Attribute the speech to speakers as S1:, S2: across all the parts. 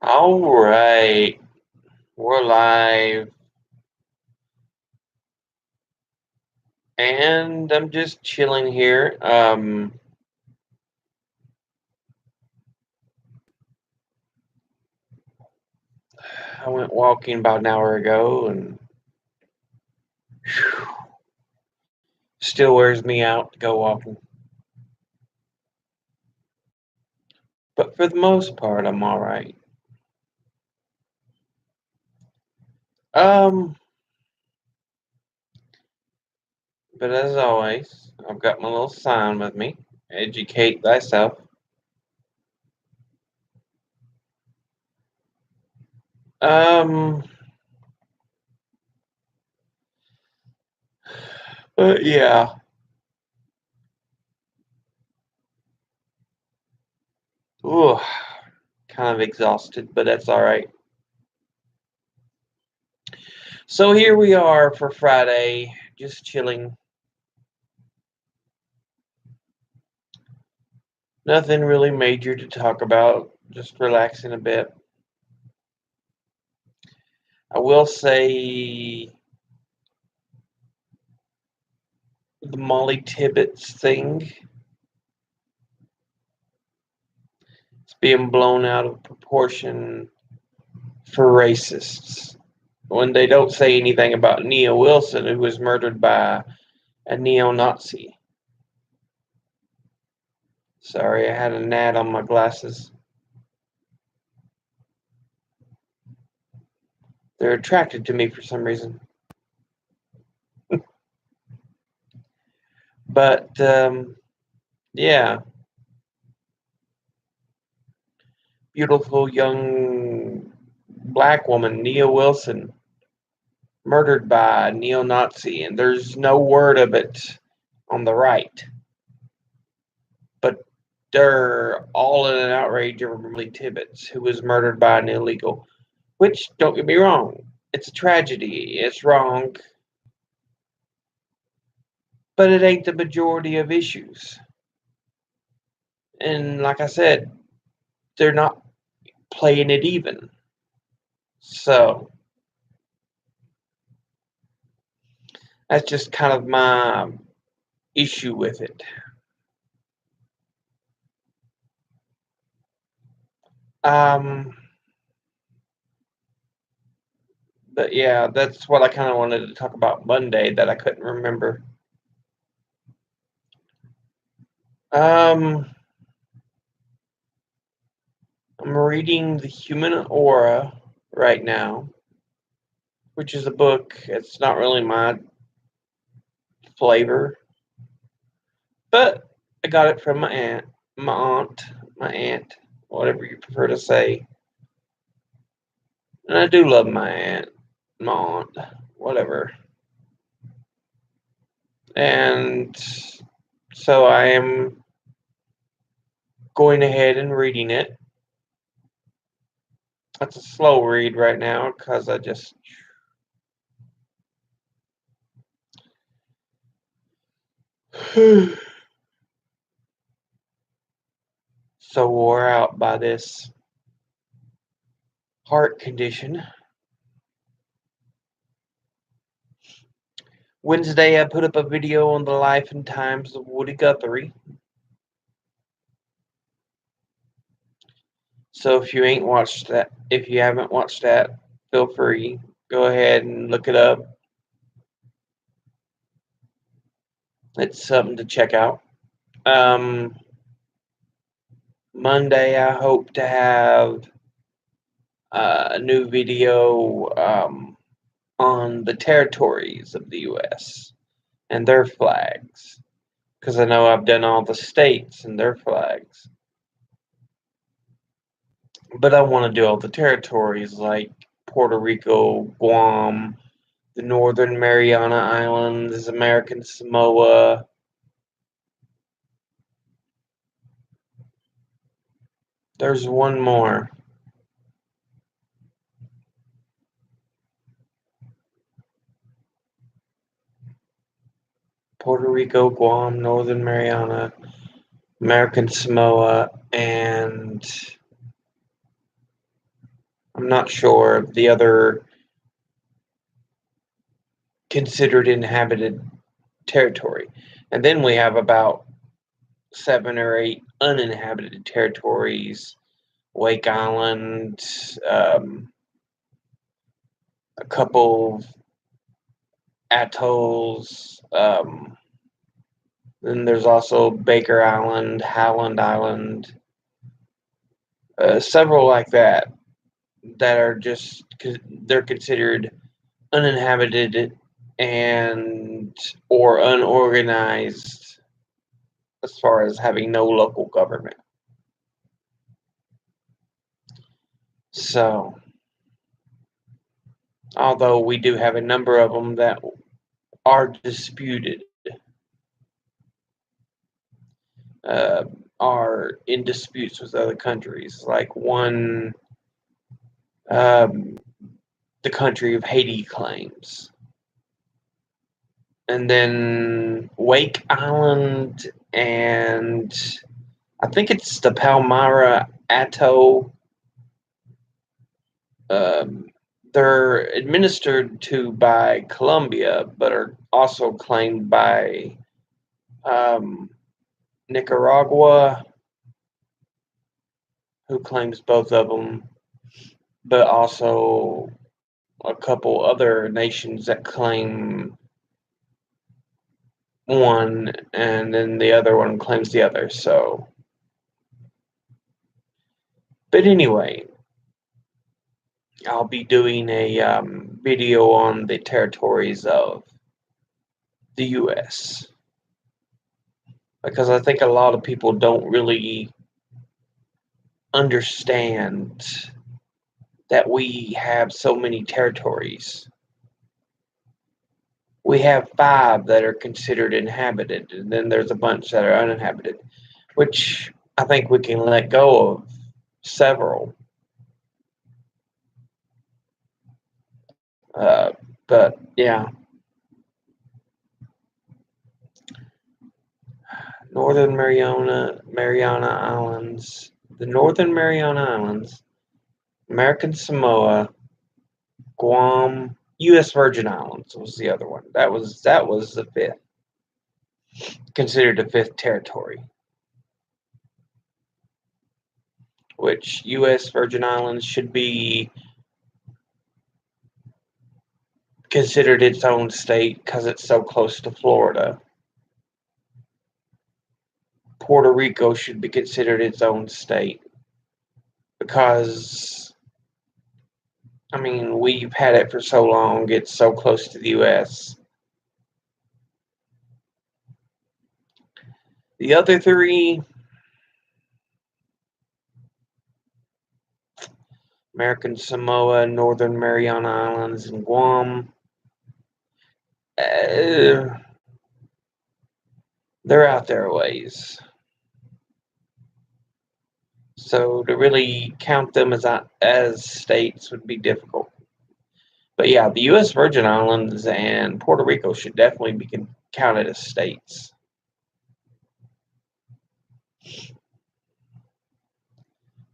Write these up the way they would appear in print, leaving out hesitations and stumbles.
S1: All right, we're live, and I'm just chilling here. I went walking about an hour ago, and whew, still wears me out to go walking. But for the most part, I'm all right. Um, but as always, I've got my little sign with me. Educate thyself. Um, but yeah, ooh, kind of exhausted, but that's all right. So here we are for Friday, just chilling. Nothing really major to talk about, just relaxing a bit. I will say the Molly Tibbetts thing is being blown out of proportion for racists when they don't say anything about Nia Wilson, who was murdered by a neo-Nazi. Sorry, I had a gnat on my glasses. They're attracted to me for some reason. But yeah, beautiful young black woman, Nia Wilson, murdered by a neo-Nazi, and there's no word of it on the right. But they're all in an outrage over Molly Tibbetts, who was murdered by an illegal. Which, don't get me wrong, it's a tragedy. It's wrong, but it ain't the majority of issues. And like I said, they're not playing it even. So that's just kind of my issue with it. Um, but yeah, that's what I kind of wanted to talk about Monday that I couldn't remember. Um, I'm reading The Human Aura right now, which is a book. It's not really my flavor, but I got it from my aunt, whatever you prefer to say. And I do love my aunt, whatever. And so I am going ahead and reading it. It's a slow read right now because I just so wore out by this heart condition. Wednesday, I put up a video on the life and times of Woody Guthrie. So if you haven't watched that, feel free. Go ahead and look it up. It's something to check out. Monday, I hope to have a new video on the territories of the U.S. and their flags, because I know I've done all the states and their flags, but I want to do all the territories like Puerto Rico, Guam, the Northern Mariana Islands, American Samoa. There's one more. Puerto Rico, Guam, Northern Mariana, American Samoa, and I'm not sure of the other considered inhabited territory. And then we have about 7 or 8 uninhabited territories: Wake Island, a couple atolls. Then there's also Baker Island, Howland Island, several like that are just they're considered uninhabited and or unorganized as far as having no local government. So, although we do have a number of them that are disputed, uh, are in disputes with other countries, like one, um, the country of Haiti claims. And then Wake Island, and I think it's the Palmyra Atoll. Um, they're administered to by Colombia, but are also claimed by um, Nicaragua, who claims both of them, but also a couple other nations that claim one, and then the other one claims the other. So, but anyway, I'll be doing a video on the territories of the U.S. because I think a lot of people don't really understand that we have so many territories. We have 5 that are considered inhabited, and then there's a bunch that are uninhabited, which I think we can let go of several. Uh, but yeah, Northern Mariana Islands, the Northern Mariana Islands, American Samoa, Guam, U.S. Virgin Islands was the other one. That was the 5th, considered the 5th territory, which U.S. Virgin Islands should be considered its own state because it's so close to Florida. Puerto Rico should be considered its own state because, I mean, we've had it for so long, it's so close to the U.S. The other 3, American Samoa, Northern Mariana Islands, and Guam, uh, they're out there a ways. So to really count them as states would be difficult. But yeah, the U.S. Virgin Islands and Puerto Rico should definitely be counted as states.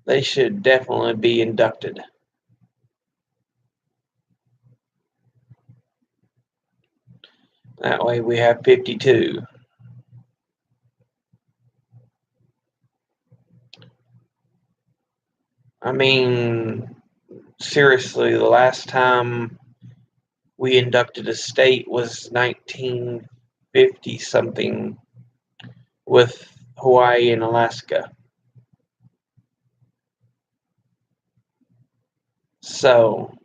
S1: They should definitely be inducted. That way we have 52. I mean, seriously, the last time we inducted a state was 1950 something with Hawaii and Alaska. So,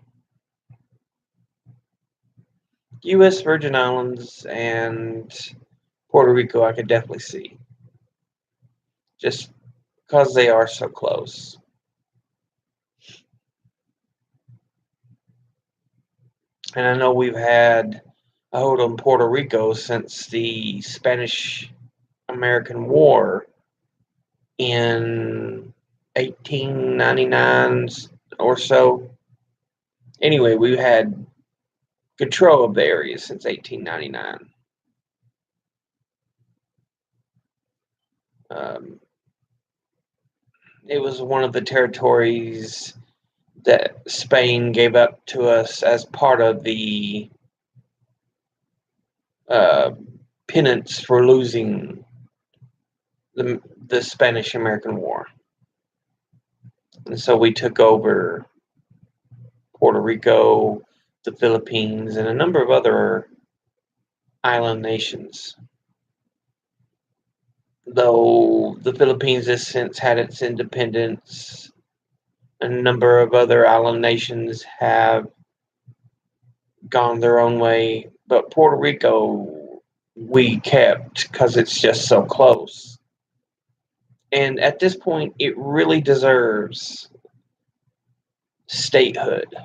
S1: U.S. Virgin Islands and Puerto Rico, I could definitely see, just because they are so close. And I know we've had a hold on Puerto Rico since the Spanish American War in 1899 or so. Anyway, we've had control of the area since 1899. Um, it was one of the territories that Spain gave up to us as part of the penance for losing the Spanish-American War. And so we took over Puerto Rico, the Philippines, and a number of other island nations. Though the Philippines has since had its independence, a number of other island nations have gone their own way, but Puerto Rico we kept because it's just so close. And at this point, it really deserves statehood,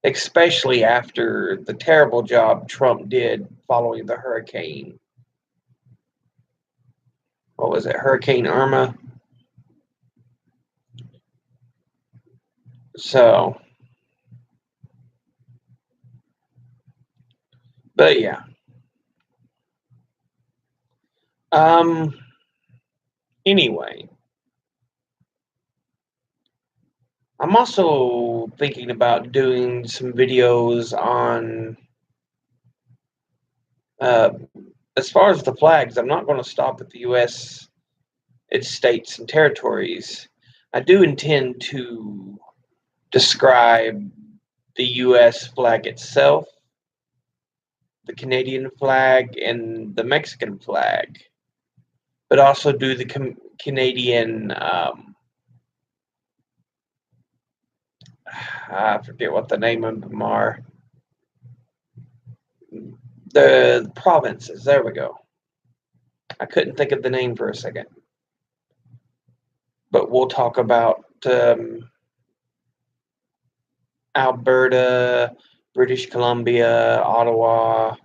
S1: especially after the terrible job Trump did following the hurricane. What was it? Hurricane Irma. So, but yeah. Anyway, I'm also thinking about doing some videos on, uh, as far as the flags, I'm not going to stop at the U.S., its states and territories. I do intend to describe the U.S. flag itself, the Canadian flag, and the Mexican flag, but also do the Canadian, I forget what the name of them are, the provinces, there we go. I couldn't think of the name for a second. But we'll talk about Alberta, British Columbia, Ottawa.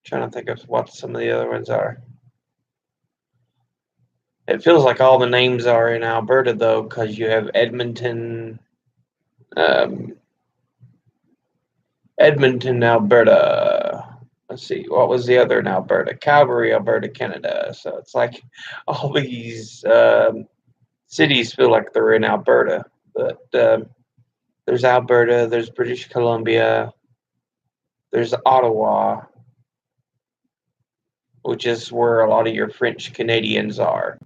S1: Trying to think of what some of the other ones are. It feels like all the names are in Alberta, though, because you have Edmonton, Alberta. Let's see, what was the other in Alberta? Calgary, Alberta, Canada. So it's like all these cities feel like they're in Alberta, but there's Alberta, there's British Columbia, there's Ottawa, which is where a lot of your French Canadians are.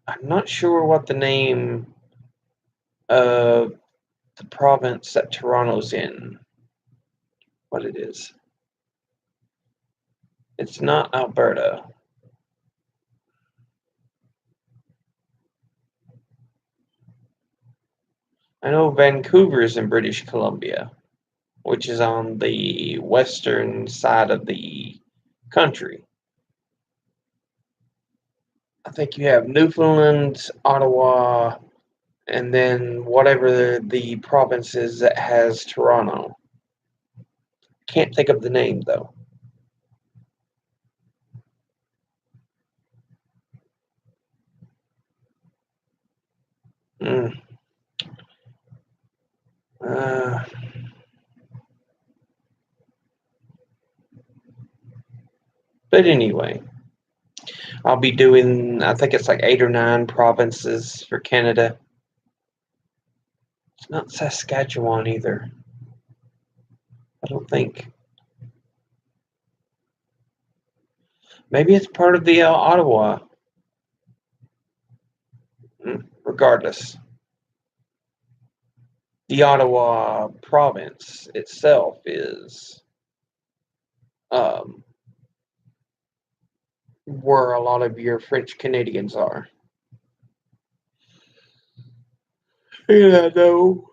S1: I'm not sure what the name of the province that Toronto's in, what it is. It's not Alberta. I know Vancouver's in British Columbia, which is on the western side of the country. I think you have Newfoundland, Ottawa, and then whatever the province is that has Toronto. Can't think of the name, though. Mm. But anyway, I'll be doing, I think it's like 8 or 9 provinces for Canada. It's not Saskatchewan either. I don't think. Maybe it's part of the Ottawa. Regardless, the Ottawa province itself is where a lot of your French Canadians are. Yeah, no.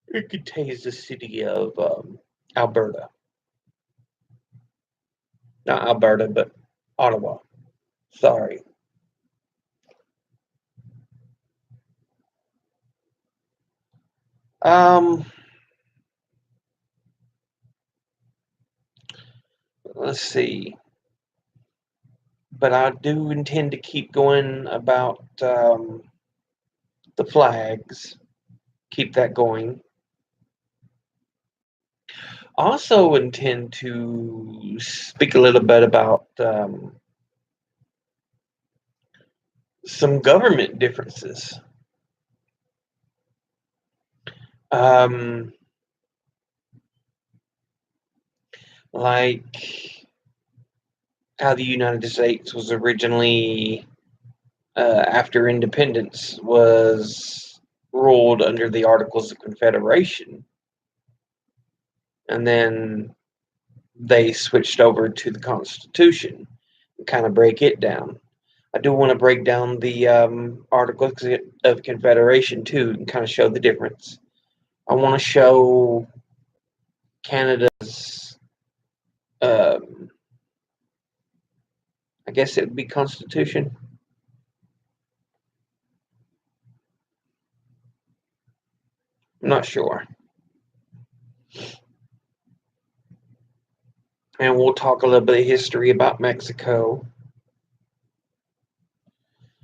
S1: It contains the city of Alberta. Not Alberta, but Ottawa. Sorry. Let's see. But I do intend to keep going about the flags. Keep that going. Also intend to speak a little bit about some government differences. Um, like how the United States was originally, after independence, was ruled under the Articles of Confederation, and then they switched over to the Constitution and kind of break it down. I do want to break down the Articles of Confederation too and kind of show the difference. I want to show Canada's, um, I guess it would be Constitution. I'm not sure. And we'll talk a little bit of history about Mexico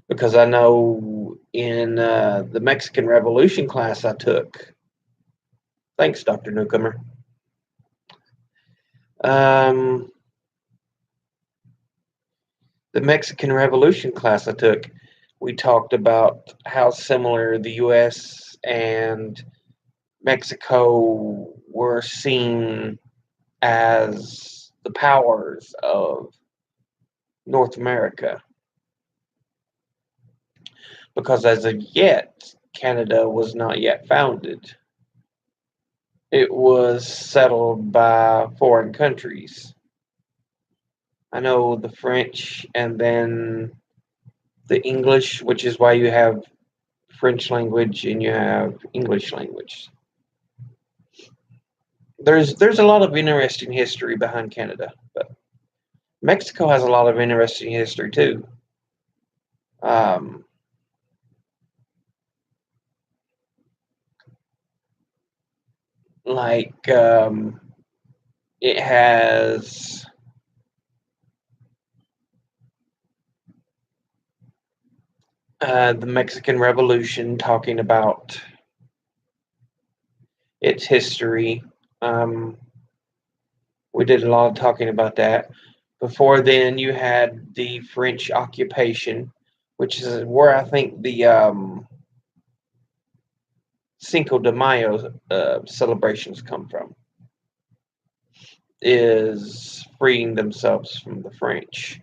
S1: because I know in the Mexican Revolution class I took. Thanks, Dr. Newcomer. Um, the Mexican Revolution class I took, we talked about how similar the U.S. and Mexico were seen as the powers of North America. Because as of yet, Canada was not yet founded. It was settled by foreign countries. I know the French and then the English, which is why you have French language and you have English language. There's a lot of interesting history behind Canada, but Mexico has a lot of interesting history too. Um, like it has the Mexican Revolution, talking about its history. Um, we did a lot of talking about that. Before then, you had the French occupation, which is where I think the Cinco de Mayo celebrations come from, is freeing themselves from the French.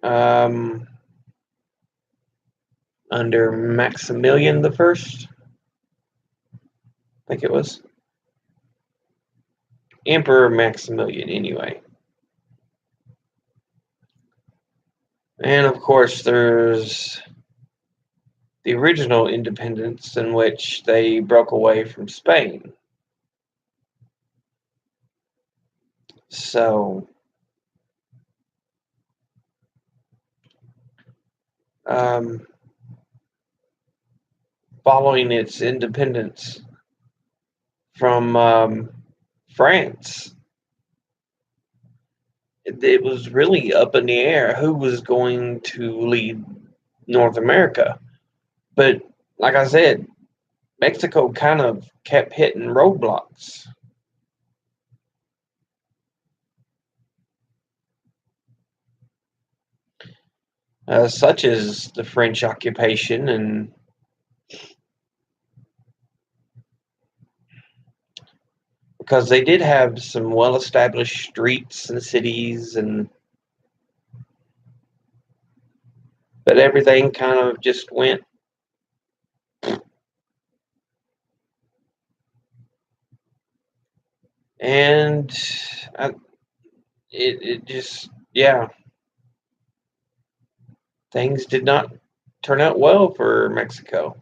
S1: Um, under Maximilian the First, I think it was Emperor Maximilian, anyway. And of course, there's the original independence, in which they broke away from Spain. So, um, following its independence from France, it was really up in the air who was going to lead North America. But like I said, Mexico kind of kept hitting roadblocks, such as the French occupation, and because they did have some well-established streets and cities, and but everything kind of just went. And I, it just, yeah, things did not turn out well for Mexico.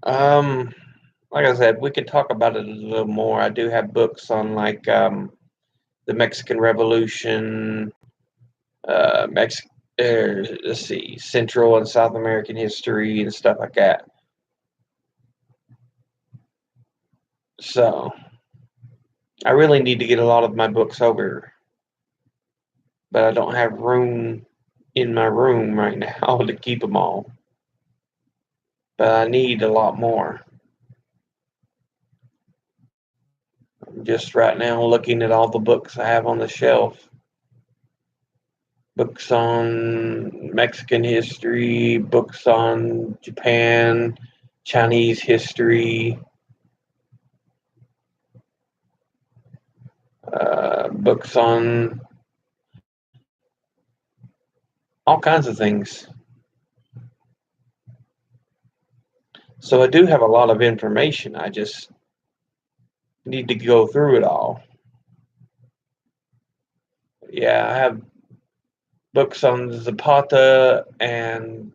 S1: Um, like I said, we could talk about it a little more. I do have books on like the Mexican Revolution, Mex. Let's see, Central and South American history and stuff like that. So I really need to get a lot of my books over, but I don't have room in my room right now to keep them all. But I need a lot more. Just right now looking at all the books I have on the shelf. Books on Mexican history, books on Japan, Chinese history, books on all kinds of things. So I do have a lot of information. I just need to go through it all. Yeah, I have books on Zapata and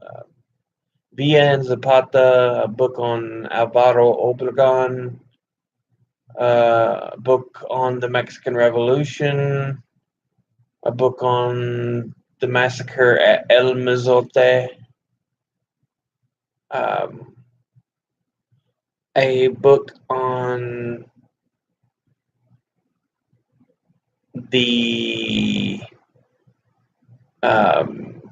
S1: uh, Villa and Zapata, a book on Alvaro Obregon, a book on the Mexican Revolution, a book on the massacre at El Mizote, um, a book on the um,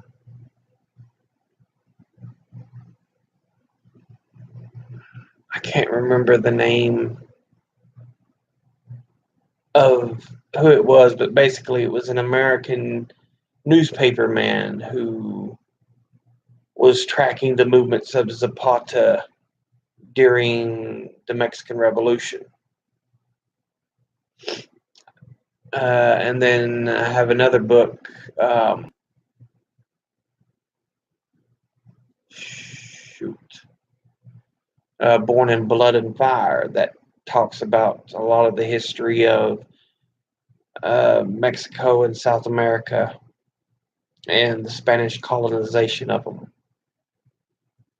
S1: I can't remember the name of who it was, but basically it was an American newspaper man who was tracking the movements of Zapata during the Mexican Revolution. And then I have another book, shoot, Born in Blood and Fire, that talks about a lot of the history of Mexico and South America and the Spanish colonization of them.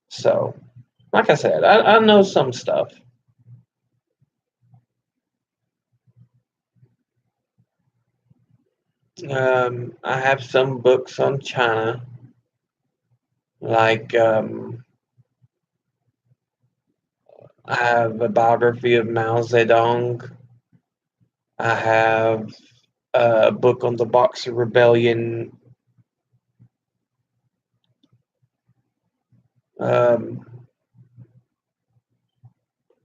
S1: So, like I said, I know some stuff. I have some books on China, like I have a biography of Mao Zedong. I have a book on the Boxer Rebellion. Um,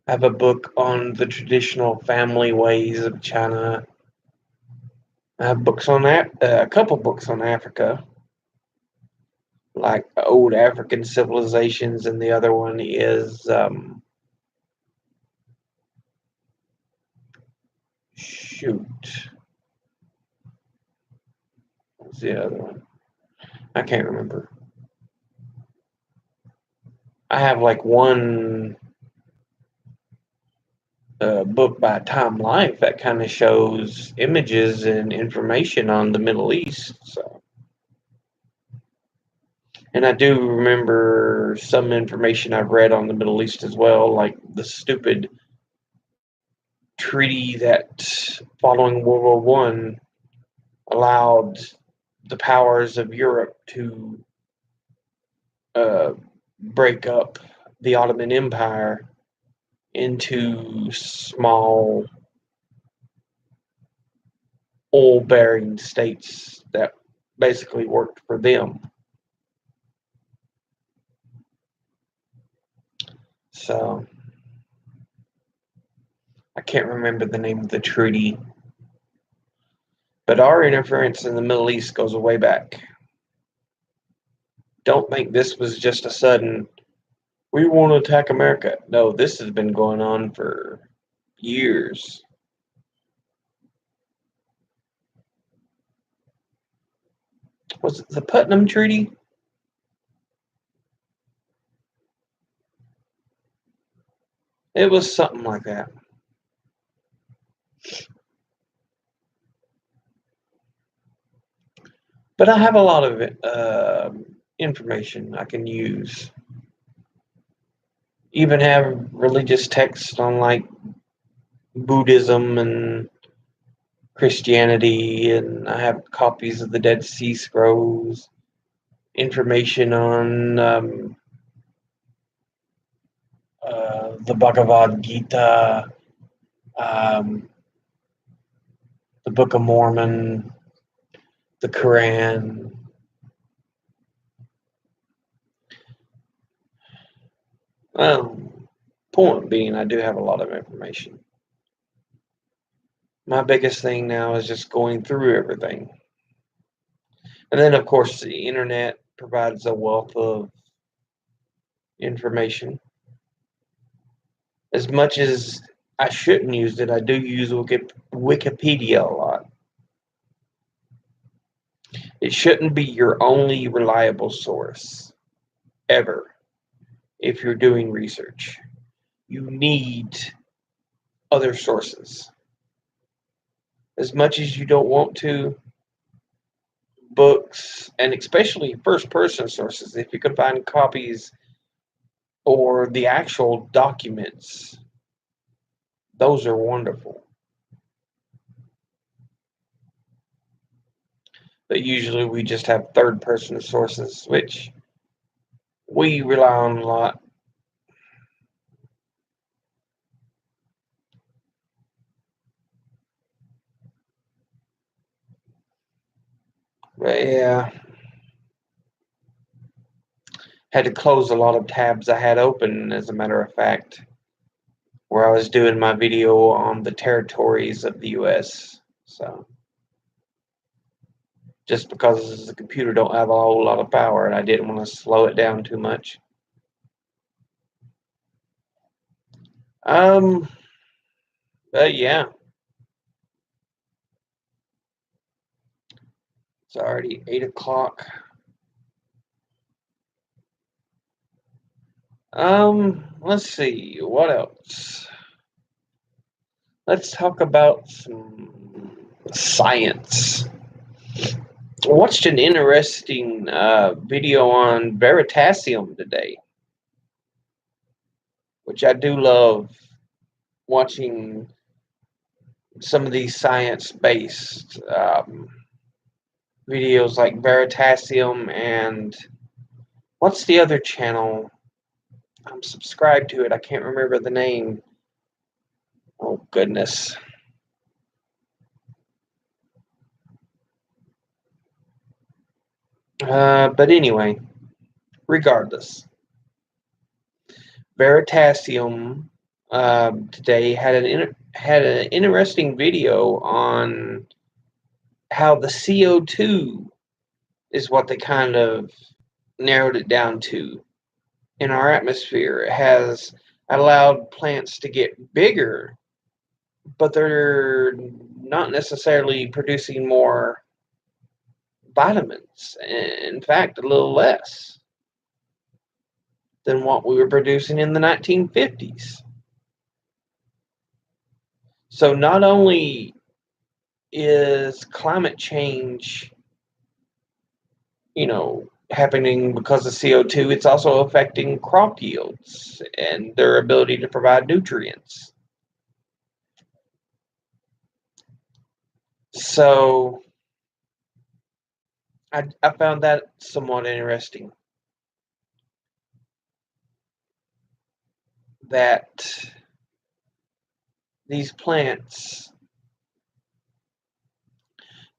S1: I have a book on the traditional family ways of China. I have books on that, a couple books on Africa, like old African civilizations, and the other one is shoot, what's the other one? I can't remember. I have like one book by Time Life that kind of shows images and information on the Middle East. So, and I do remember some information I've read on the Middle East as well, like the stupid treaty that, following World War One, allowed the powers of Europe to uh, break up the Ottoman Empire into small oil bearing states that basically worked for them. So I can't remember the name of the treaty, but our interference in the Middle East goes way back. Don't think this was just a sudden, we want to attack America. No, this has been going on for years. Was it the Putnam Treaty? It was something like that. But I have a lot of information I can use. Even have religious texts on like Buddhism and Christianity, and I have copies of the Dead Sea Scrolls, information on the Bhagavad Gita, um, the Book of Mormon, the Quran. Well, point being, I do have a lot of information. My biggest thing now is just going through everything. And then, of course, the internet provides a wealth of information. As much as I shouldn't use it, I do use Wikipedia a lot. It shouldn't be your only reliable source, ever, if you're doing research. You need other sources. As much as you don't want to, books, and especially first person sources, if you can find copies or the actual documents, those are wonderful. But usually we just have third person sources, which we rely on a lot. But yeah, had to close a lot of tabs I had open, as a matter of fact, where I was doing my video on the territories of the U.S. So just because the computer don't have a whole lot of power, and I didn't want to slow it down too much. Um, yeah, it's already 8 o'clock. Let's see, what else? Let's talk about some science. I watched an interesting video on Veritasium today, which I do love watching some of these science-based videos like Veritasium and what's the other channel? I'm subscribed to it. I can't remember the name. Oh, goodness. But anyway, regardless, Veritasium today had an interesting video on how the CO2 is what they kind of narrowed it down to in our atmosphere. It has allowed plants to get bigger, but they're not necessarily producing more vitamins. In fact, a little less than what we were producing in the 1950s. So not only is climate change, happening because of CO2, it's also affecting crop yields and their ability to provide nutrients. So I found that somewhat interesting. That these plants,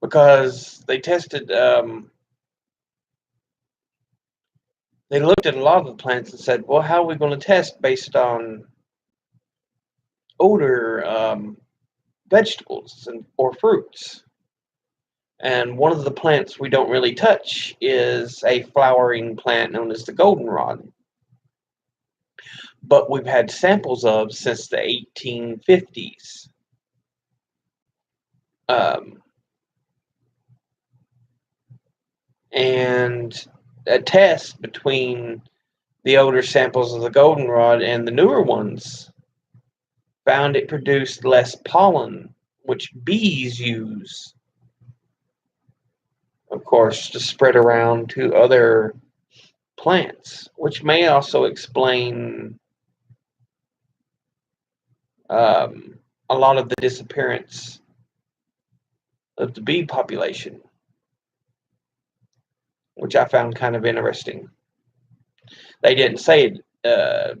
S1: because they looked at a lot of the plants and said, well, how are we going to test based on older vegetables or fruits? And one of the plants we don't really touch is a flowering plant known as the goldenrod. But we've had samples of since the 1850s. And a test between the older samples of the goldenrod and the newer ones found it produced less pollen, which bees use, of course, to spread around to other plants, which may also explain a lot of the disappearance of the bee population, which I found kind of interesting. They didn't say it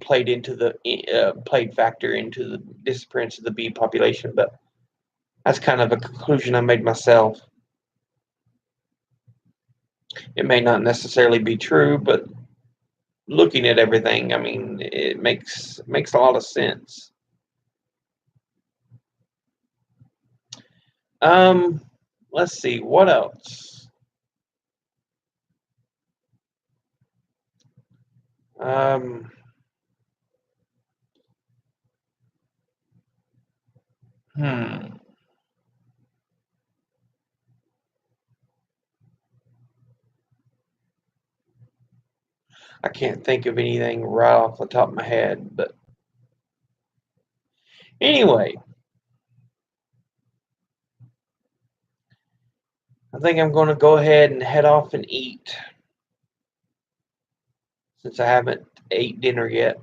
S1: played factor into the disappearance of the bee population, but that's kind of a conclusion I made myself. It may not necessarily be true, but looking at everything, I mean, it makes a lot of sense. Um, let's see, what else? Um, hmm. I can't think of anything right off the top of my head, but anyway, I think I'm going to go ahead and head off and eat since I haven't ate dinner yet.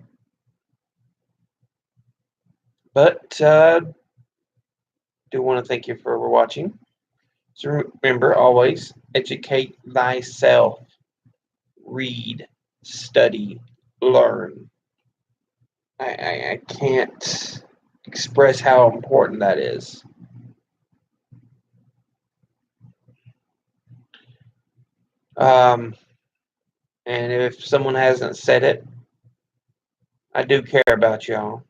S1: But do want to thank you for watching. So remember, always educate thyself, read, study, learn. I can't express how important that is. Um, and if someone hasn't said it, I do care about y'all.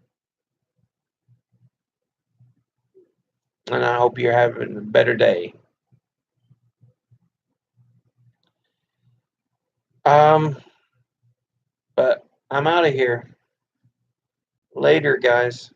S1: And I hope you're having a better day. Um, but I'm out of here. Later, guys.